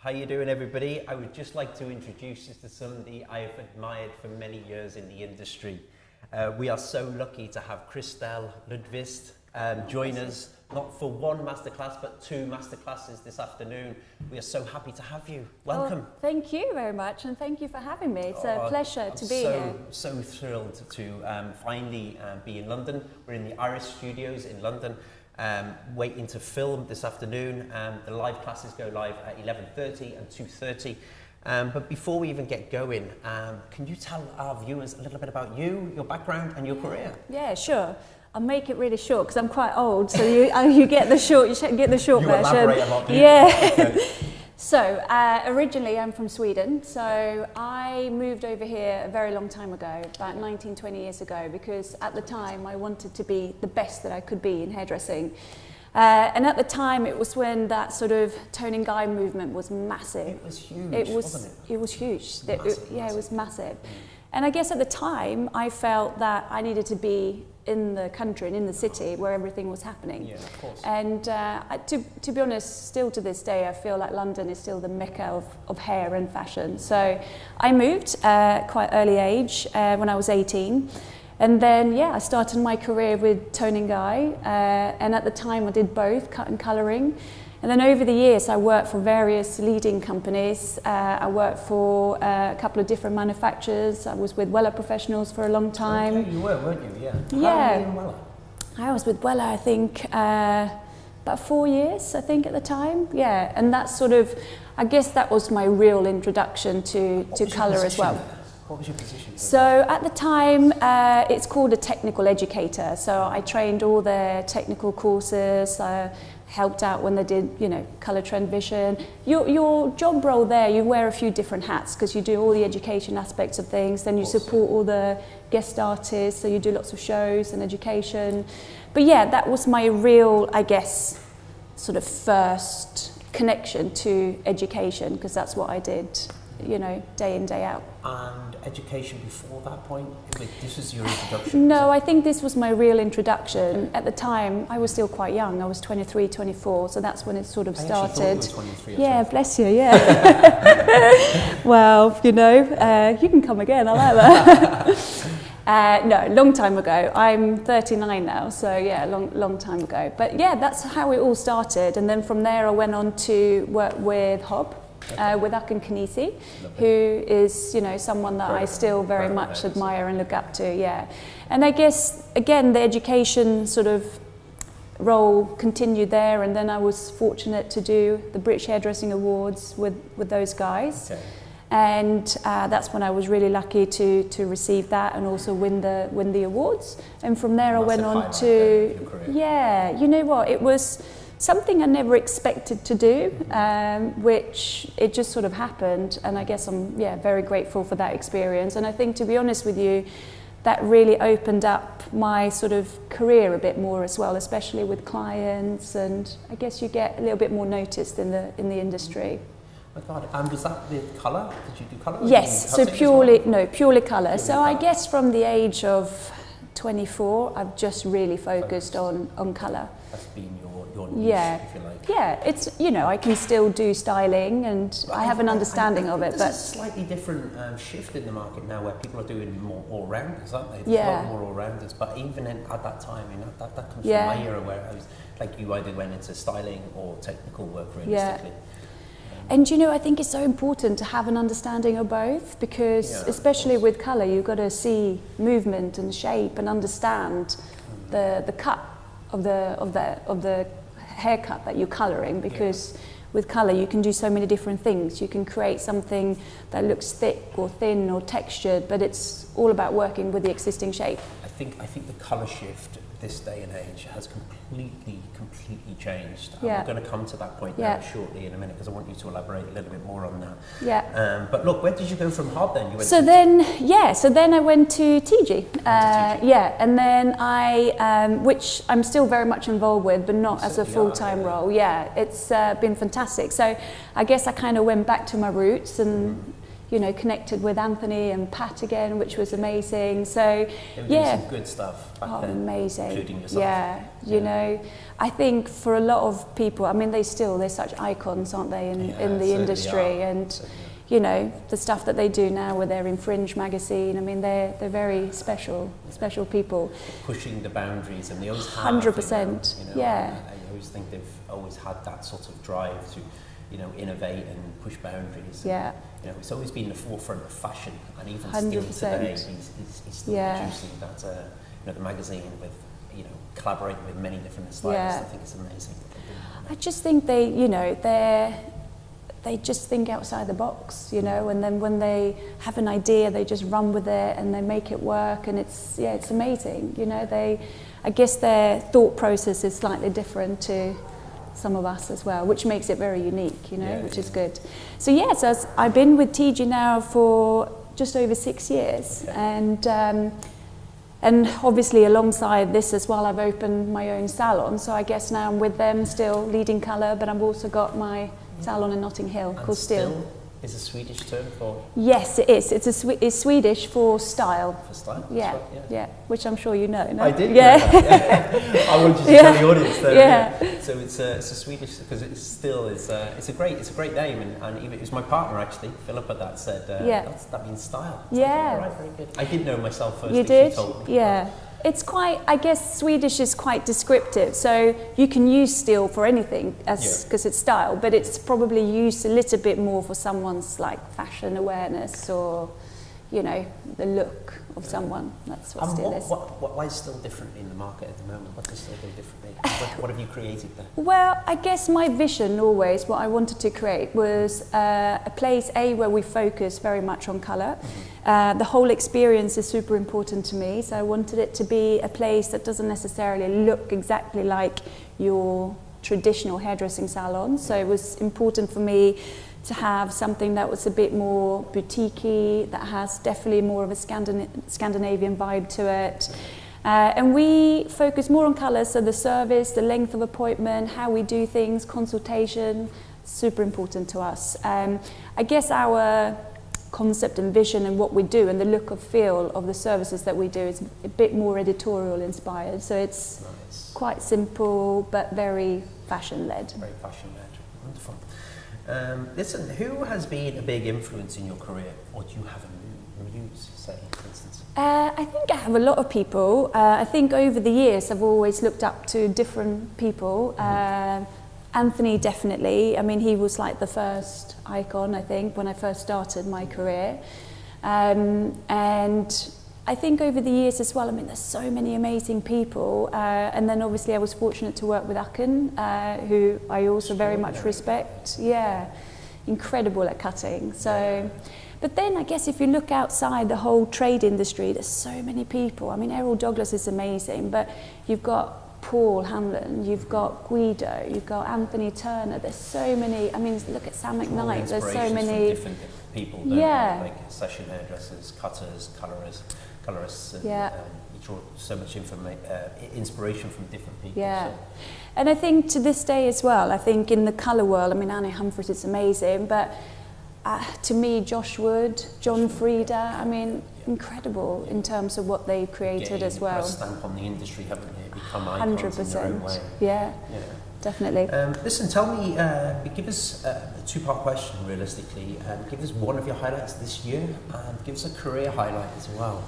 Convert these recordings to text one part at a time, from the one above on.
How you doing, everybody? I would just like to introduce you to somebody I have admired for many years in the industry. We are so lucky to have Christel Lundqvist join us, not for one masterclass, but two masterclasses this afternoon. We are so happy to have you. Welcome. Well, thank you very much, and thank you for having me. It's a pleasure to be here. So thrilled to finally be in London. We're in the Iris Studios in London. Waiting to film this afternoon. The live classes go live at 11:30 and 2:30. But before we even get going, can you tell our viewers a little bit about you, your background and your career? Yeah, sure. I'll make it really short because I'm quite old, so you get the short. You should get the short version. Elaborate a lot, yeah. Okay. So originally I'm from Sweden, so I moved over here a very long time ago, about 19, 20 years ago, because at the time I wanted to be the best that I could be in hairdressing. And at the time it was when that sort of toning guy movement was massive. It was huge, wasn't it? It was huge. Massive, it was massive. And I guess at the time I felt that I needed to be in the country and in the city where everything was happening. Yeah, of course. And to be honest, still to this day, I feel like London is still the mecca of hair and fashion. So I moved quite early age when I was 18. And then, I started my career with toning guy. And at the time I did both, cut and colouring. And then over the years, I worked for various leading companies. I worked for a couple of different manufacturers. I was with Weller Professionals for a long time. Okay, you were, weren't you? Yeah. Yeah. How long were you in Weller? I was with Weller, I think, about 4 years, I think, at the time. Yeah, and that's sort of, I guess that was my real introduction to colour as well. What was your position? So at the time, it's called a technical educator. So I trained all their technical courses, helped out when they did, colour trend vision. Your job role there, you wear a few different hats because you do all the education aspects of things, then you support all the guest artists, so you do lots of shows and education. But yeah, that was my real, I guess, sort of first connection to education, because that's what I did, day in, day out. And education before that point? This was your introduction? No, I think this was my real introduction. At the time, I was still quite young. I was 23, 24, so that's when it sort of started. I actually thought you were 23 or yeah, 24. bless you, yeah. Well, you can come again, I like that. No, long time ago. I'm 39 now, so yeah, long time ago. But yeah, that's how it all started. And then from there, I went on to work with Hob. With Akin Kanisi, who is, someone that I still very much admire and look up to, yeah. And I guess, again, the education sort of role continued there, and then I was fortunate to do the British Hairdressing Awards with those guys. Okay. And that's when I was really lucky to receive that and also win the awards. And from there I went on to, you know what, it was something I never expected to do, which it just sort of happened, and I guess I'm very grateful for that experience. And I think, to be honest with you, that really opened up my sort of career a bit more as well, especially with clients, and I guess you get a little bit more noticed in the industry. Oh God, and was that with colour? Did you do colour? Yes, so purely colour. So I guess from the age of 24, I've just really focused on colour. That's been your niche, if you like. Yeah, it's, I can still do styling, and I have an understanding of it. There's a slightly different shift in the market now where people are doing more all-rounders, aren't they? There's a lot more all-rounders, but even at that time, that comes from my era where I was, like, you either went into styling or technical work realistically. Yeah. And I think it's so important to have an understanding of both, because especially with colour, you've got to see movement and shape and understand the cut of the haircut that you're colouring, because with colour you can do so many different things. You can create something that looks thick or thin or textured, but it's all about working with the existing shape. I think the colour shift this day and age has completely changed. We're going to come to that point now shortly in a minute, because I want you to elaborate a little bit more on that. Yeah. But look, where did you go from Hob then? So then I went to TIGI. And then I, which I'm still very much involved with, but not as a full-time role. Yeah, it's been fantastic. So I guess I kind of went back to my roots and connected with Anthony and Pat again, which was amazing. So they were doing some good stuff back then, amazing. Including yourself. Yeah, you know, I think for a lot of people, I mean, they're such icons, aren't they, in the industry, and you know, the stuff that they do now with their Infringe magazine, I mean, they're very special people. Pushing the boundaries, and they always have. 100%, you know, yeah. I always think they've always had that sort of drive to, you know, innovate and push boundaries. Yeah. And, you know, it's always been the forefront of fashion, and even 100%. still today, he's still producing that, you know, the magazine with, you know, collaborating with many different stylists. I think it's amazing. I just think they just think outside the box, you know, and then when they have an idea, they just run with it and they make it work, and it's amazing, you know. I guess their thought process is slightly different to some of us as well, which makes it very unique, you know, which is good. So so I've been with TIGI now for just over 6 years, and obviously alongside this as well, I've opened my own salon. So I guess now I'm with them still leading colour, but I've also got my salon in Notting Hill called Still. Is a Swedish term for? Yes, it is. It's Swedish for style. For style? Yeah, right, yeah, which I'm sure you know. No? I did. Yeah. I wanted to tell the audience that. Yeah. So it's a Swedish, because it's Still is it's a great name, and even it was my partner actually, Philippa, that said that means style. It's all right, very good. I didn't know myself first. You did? She told me. Yeah. It's quite, I guess Swedish is quite descriptive, so you can use Still for anything because it's style, but it's probably used a little bit more for someone's like fashion awareness, or, you know, the look of someone. That's what Still is. Why is Still different in the market at the moment? What does Still do differently? What have you created there? Well, I guess my vision always, what I wanted to create was a place, where we focus very much on colour. The whole experience is super important to me, so I wanted it to be a place that doesn't necessarily look exactly like your traditional hairdressing salon. So it was important for me to have something that was a bit more boutique-y, that has definitely more of a Scandinavian vibe to it. And we focus more on colours, so the service, the length of appointment, how we do things, consultation, super important to us. I guess our concept and vision and what we do and the look and feel of the services that we do is a bit more editorial inspired. So it's quite simple but very fashion led. Very fashion led. Wonderful. Listen, who has been a big influence in your career, or do you have a muse, say, for instance? I think I have a lot of people. I think over the years I've always looked up to different people. Anthony, definitely. I mean, he was like the first icon, I think, when I first started my career. And I think over the years as well, I mean, there's so many amazing people. And then obviously I was fortunate to work with Akin, who I also very much respect. Yeah, incredible at cutting. So, but then I guess if you look outside the whole trade industry, there's so many people. I mean, Errol Douglas is amazing, but you've got Paul Hamlin, you've got Guido, you've got Anthony Turner. There's so many. I mean, look at Sam McKnight. There's so many different people. Like session hairdressers, cutters, colorists, and you draw so much inspiration from different people. Yeah, so. And I think to this day as well. I think in the colour world, I mean, Annie Humphries is amazing, but to me, Josh Wood, John Frieda, I mean, incredible in terms of what they've created as well. Put a stamp on the industry, haven't they? Become icons in their own way. Yeah, definitely. Listen, tell me, give us a two-part question, realistically. Give us one of your highlights this year, and give us a career highlight as well.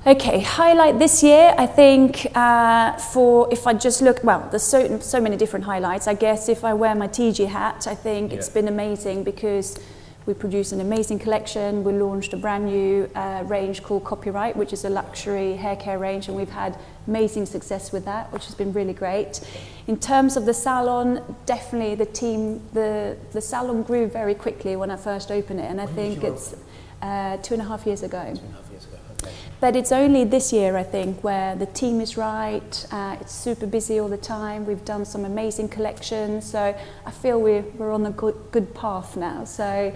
Okay, highlight this year, I think, if I just look, well, there's so many different highlights. I guess if I wear my TIGI hat, I think it's been amazing because we produced an amazing collection. We launched a brand new range called Copyright, which is a luxury hair care range, and we've had amazing success with that, which has been really great. In terms of the salon, definitely the team, the salon grew very quickly when I first opened it, and I think it's 2.5 years ago. 2.5 years ago, okay. But it's only this year, I think, where the team is right. It's super busy all the time. We've done some amazing collections, so I feel we're on a good path now. So,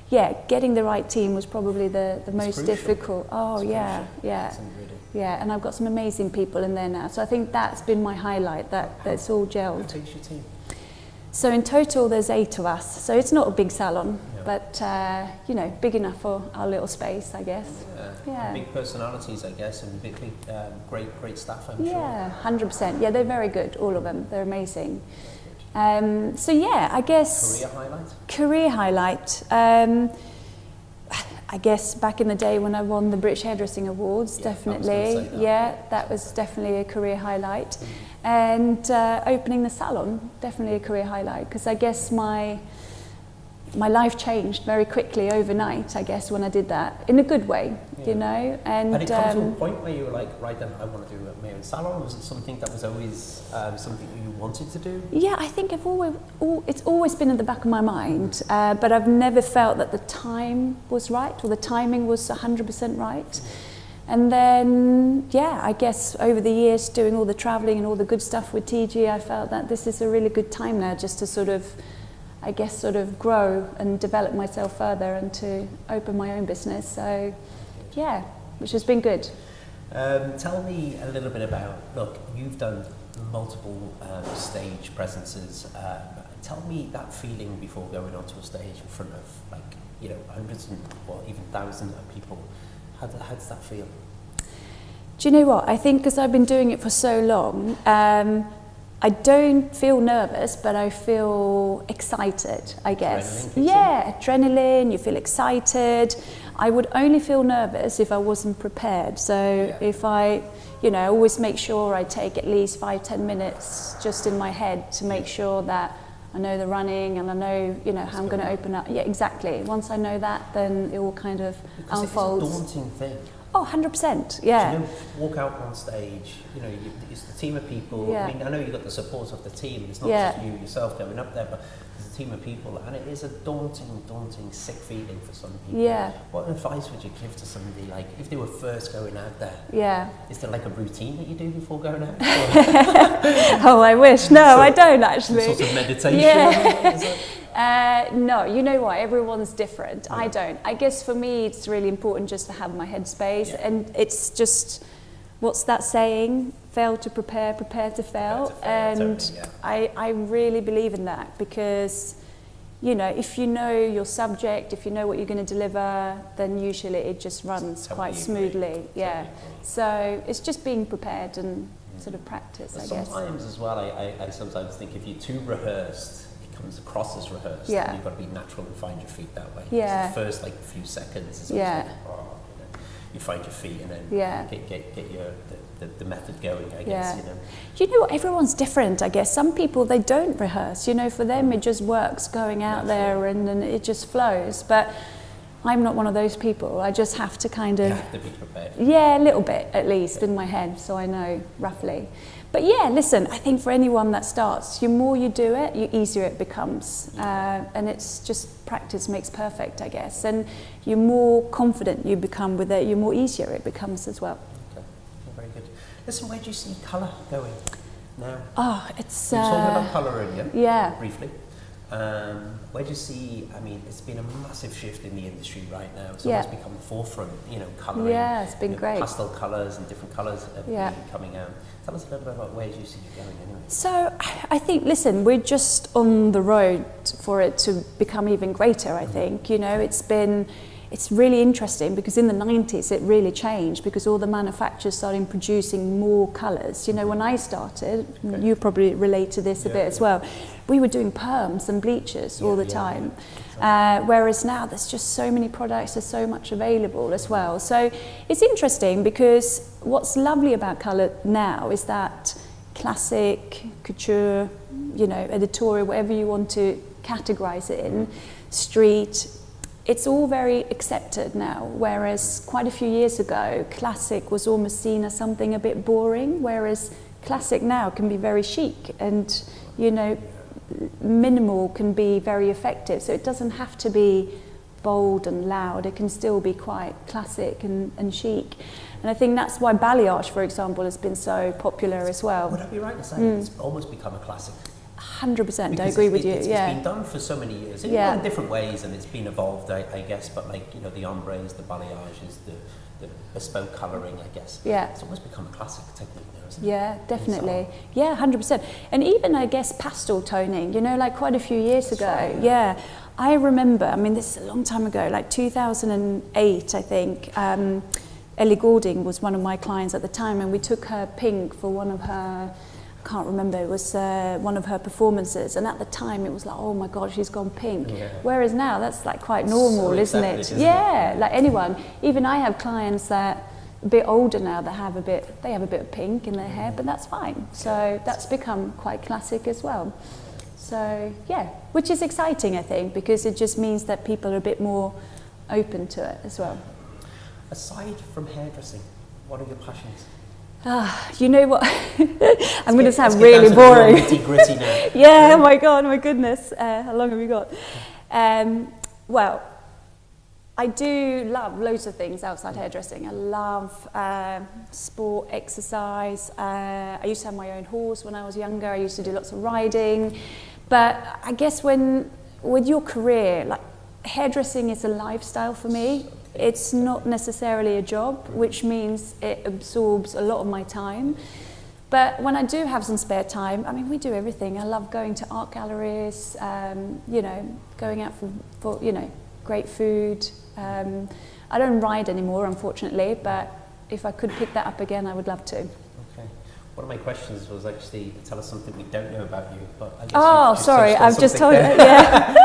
yeah, getting the right team was probably the most crucial. Difficult. Oh, yeah. Yeah, and I've got some amazing people in there now. So I think that's been my highlight, that it's all gelled. Who takes your team? So in total there's 8 of us. So it's not a big salon, but you know, big enough for our little space, I guess. Yeah. Big personalities, I guess, and great staff, I'm sure. Yeah, 100%. Yeah, they're very good, all of them. They're amazing. So yeah, I guess... Career highlight? I guess back in the day when I won the British Hairdressing Awards, definitely. That was definitely a career highlight. And opening the salon, definitely a career highlight, because I guess my life changed very quickly overnight, I guess, when I did that, in a good way, you know. And it come to a point where you were like, right then, I want to do my own salon, or was it something that was always something you wanted to do? Yeah, I think it's always been in the back of my mind, but I've never felt that the time was right, or the timing was 100% right. And then, yeah, I guess over the years doing all the travelling and all the good stuff with TIGI, I felt that this is a really good time now just to sort of, I guess, sort of grow and develop myself further and to open my own business. So, yeah, which has been good. Tell me a little bit about, look, you've done multiple stage presences. Tell me that feeling before going onto a stage in front of, like, you know, hundreds or even thousands of people. How does that feel? Do you know what? I think because I've been doing it for so long, I don't feel nervous, but I feel excited, I guess. Adrenaline, you feel excited. I would only feel nervous if I wasn't prepared. So if I, you know, always make sure I take at least 5-10 minutes just in my head to make sure that I know the running and I know, you know, how I'm going to open up. Yeah, exactly. Once I know that, then it will kind of unfold. It's a daunting thing. Oh, 100%, yeah. So you walk out on stage, you know, it's the team of people. I mean, I know you've got the support of the team. It's not just you yourself going up there, but there's a team of people, and it is a daunting, sick feeling for some people. Yeah. What advice would you give to somebody, like, if they were first going out there? Yeah. Is there like a routine that you do before going out? Oh, I wish. No, I don't actually. Some sort of meditation? Yeah. No, you know what? Everyone's different. Yeah. I don't. I guess for me, it's really important just to have my headspace, and it's just, what's that saying? Fail to prepare, prepare to fail. And totally, I really believe in that, because, you know, if you know your subject, if you know what you're going to deliver, then usually it just runs quite smoothly. Yeah. So it's just being prepared and sort of practice, I guess. Sometimes as well, I sometimes think if you're too rehearsed, comes across as rehearsed, and you've got to be natural and find your feet that way. Yeah. The first like few seconds is like, you find your feet and then get your the method going, I guess. You know. You know, everyone's different, I guess. Some people, they don't rehearse. You know, for them it just works going out there and it just flows. But I'm not one of those people. I just have to kind of... You have to be prepared. Yeah, a little bit at least in my head, so I know roughly. But yeah, listen, I think for anyone that starts, the more you do it, the easier it becomes. And it's just practice makes perfect, I guess. And the more confident you become with it, the more easier it becomes as well. Okay, very good. Listen, where do you see colour going now? Oh, it's... You're talking about colour earlier, briefly. Where do you see, I mean, it's been a massive shift in the industry right now. It's almost become the forefront, you know, colouring. Yeah, it's been great. Pastel colours and different colours have been coming out. Tell us a little bit about where you see it going anyway. So I think, listen, we're just on the road for it to become even greater, I think. You know, it's really interesting because in the 90s it really changed because all the manufacturers started producing more colours. You know, when I started, you probably relate to this a bit as well, we were doing perms and bleachers all the time. Whereas now there's just so many products, there's so much available as well. So it's interesting because what's lovely about colour now is that classic, couture, you know, editorial, whatever you want to categorise it in, street, it's all very accepted now, whereas quite a few years ago, classic was almost seen as something a bit boring, whereas classic now can be very chic and, you know, minimal can be very effective. So it doesn't have to be bold and loud, it can still be quite classic and chic. And I think that's why balayage, for example, has been so popular as well. Would I be right in saying it's almost become a classic? 100%, I agree with you. It's been done for so many years in different ways, and it's been evolved, I guess. But like, you know, the ombres, the balayages, the bespoke colouring, I guess. Yeah. It's almost become a classic technique now, isn't it? Yeah, definitely. Yeah, 100%. And even, I guess, pastel toning, you know, like quite a few years ago. Right, yeah. I remember, I mean, this is a long time ago, like 2008, I think. Ellie Goulding was one of my clients at the time, and we took her pink for one of her, I can't remember, it was one of her performances, and at the time it was like, oh my god, she's gone pink. Yeah. Whereas now that's like quite normal, isn't it? Yeah, like anyone. Even I have clients that a bit older now that have a bit of pink in their hair, but that's fine. So that's become quite classic as well. So yeah, which is exciting, I think, because it just means that people are a bit more open to it as well. Aside from hairdressing, what are your passions? You know what? I'm going to sound really boring. Gritty now. Yeah, oh my god, my goodness. How long have we got? Well, I do love loads of things outside hairdressing. I love sport, exercise. I used to have my own horse when I was younger. I used to do lots of riding. But I guess with your career, like hairdressing is a lifestyle for me. It's not necessarily a job, which means it absorbs a lot of my time. But when I do have some spare time, I mean, we do everything. I love going to art galleries, you know, going out for you know, great food. I don't ride anymore, unfortunately, but if I could pick that up again, I would love to. Okay. One of my questions was actually, tell us something we don't know about you. But I guess sorry, I've just told you. Yeah.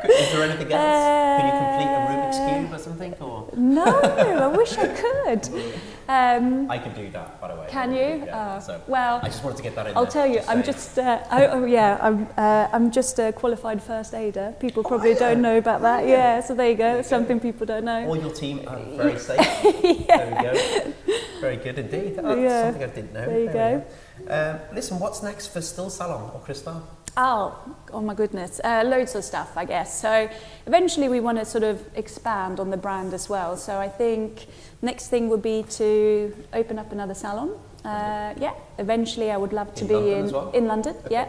Is there anything else? Can you complete a Rubik's Cube or something? Or? No, I wish I could. I can do that, by the way. Can you? Yeah, so well, I just wanted to get that in. I'll tell you, I'm just, I'm just a qualified first aider. People probably don't know about that. Yeah, so there you go. That's something people don't know. All your team are very safe. There we go. Very good indeed. That's something I didn't know. There you go. Listen, what's next for Still Salon or Christel? Oh my goodness, loads of stuff, I guess. So eventually we want to sort of expand on the brand as well. So I think next thing would be to open up another salon. Eventually I would love to be in London, okay.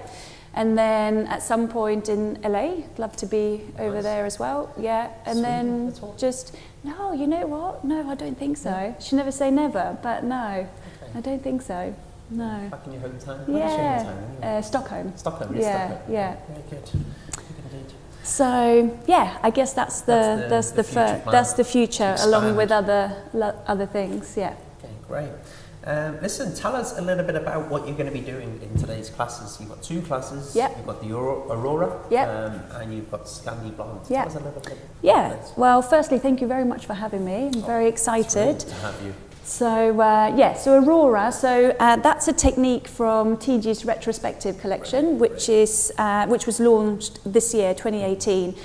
And then at some point in LA, love to be over there as well, And then just, no, you know what? No, I don't think so. Yeah. Should never say never, but no, I don't think so. No. Back in your hometown? Where is your hometown anyway? Stockholm. Stockholm, yeah. Stockholm. Yeah. Very good. Indeed. So I guess that's the future along with other things. Yeah. Okay, great. Listen, tell us a little bit about what you're going to be doing in today's classes. You've got 2 classes. Yep. You've got the Aurora. Yep. And you've got Scandi Blonde. Yep. Tell us a little bit. Yeah. Well, firstly, thank you very much for having me. I'm very excited to have you. So so Aurora. So that's a technique from TIGI's retrospective collection, which was launched this year, 2018.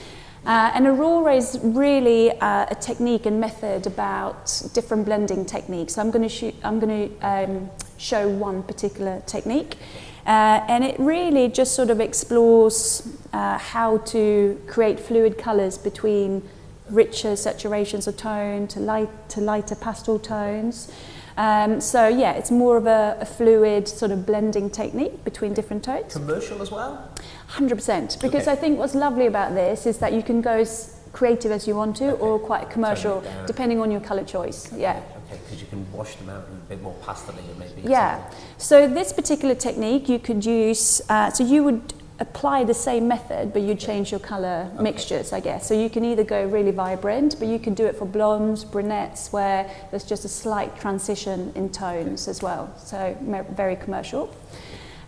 And Aurora is really a technique and method about different blending techniques. So I'm going to show one particular technique, and it really just sort of explores how to create fluid colours between richer saturations of tone to lighter pastel tones. It's more of a fluid sort of blending technique between different tones. Commercial as well? 100%, because I think what's lovely about this is that you can go as creative as you want to, or quite commercial, depending on your colour choice. Okay, because you can wash them out in a bit more pastel-y maybe. Yeah, so this particular technique you could use, so you would apply the same method, but you change your colour mixtures, I guess. So you can either go really vibrant, but you can do it for blondes, brunettes, where there's just a slight transition in tones as well. So very commercial.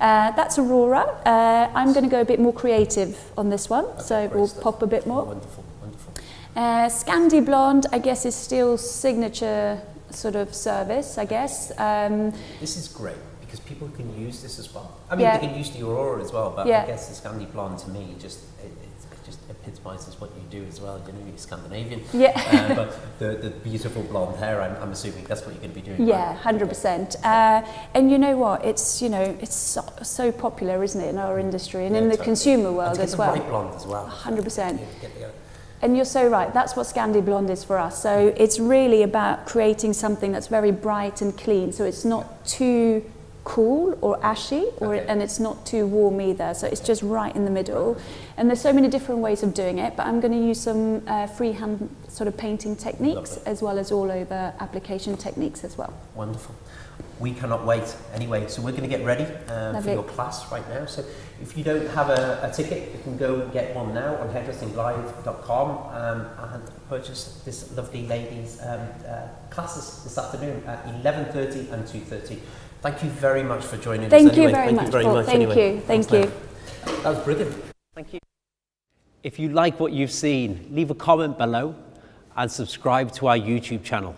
That's Aurora. I'm going to go a bit more creative on this one, so we'll pop a bit more. Wonderful, wonderful. Scandi Blonde, I guess, is still signature sort of service, I guess. This is great, because people can use this as well. I mean, they can use the Aurora as well, but I guess the Scandi Blonde, to me, it just epitomises what you do as well. You know, you're Scandinavian. Yeah. But the beautiful blonde hair, I'm assuming that's what you're going to be doing. Yeah, 100%. And you know what? It's so popular, isn't it, in our industry and in the consumer world as well. And to get the right blonde as well. 100%. And you're so right. That's what Scandi Blonde is for us. So it's really about creating something that's very bright and clean. So it's not too cool or ashy, and it's not too warm either. So it's just right in the middle. And there's so many different ways of doing it, but I'm going to use some freehand sort of painting techniques as well as all over application techniques as well. Wonderful. We cannot wait. Anyway, so we're going to get ready for your class right now. So if you don't have a ticket, you can go and get one now on hairdressinglive.com and purchase this lovely lady's classes this afternoon at 11:30 and 2:30. Thank you very much for joining us. Thank you very much, Paul. Thank you. Thank you. That was brilliant. Thank you. If you like what you've seen, leave a comment below and subscribe to our YouTube channel.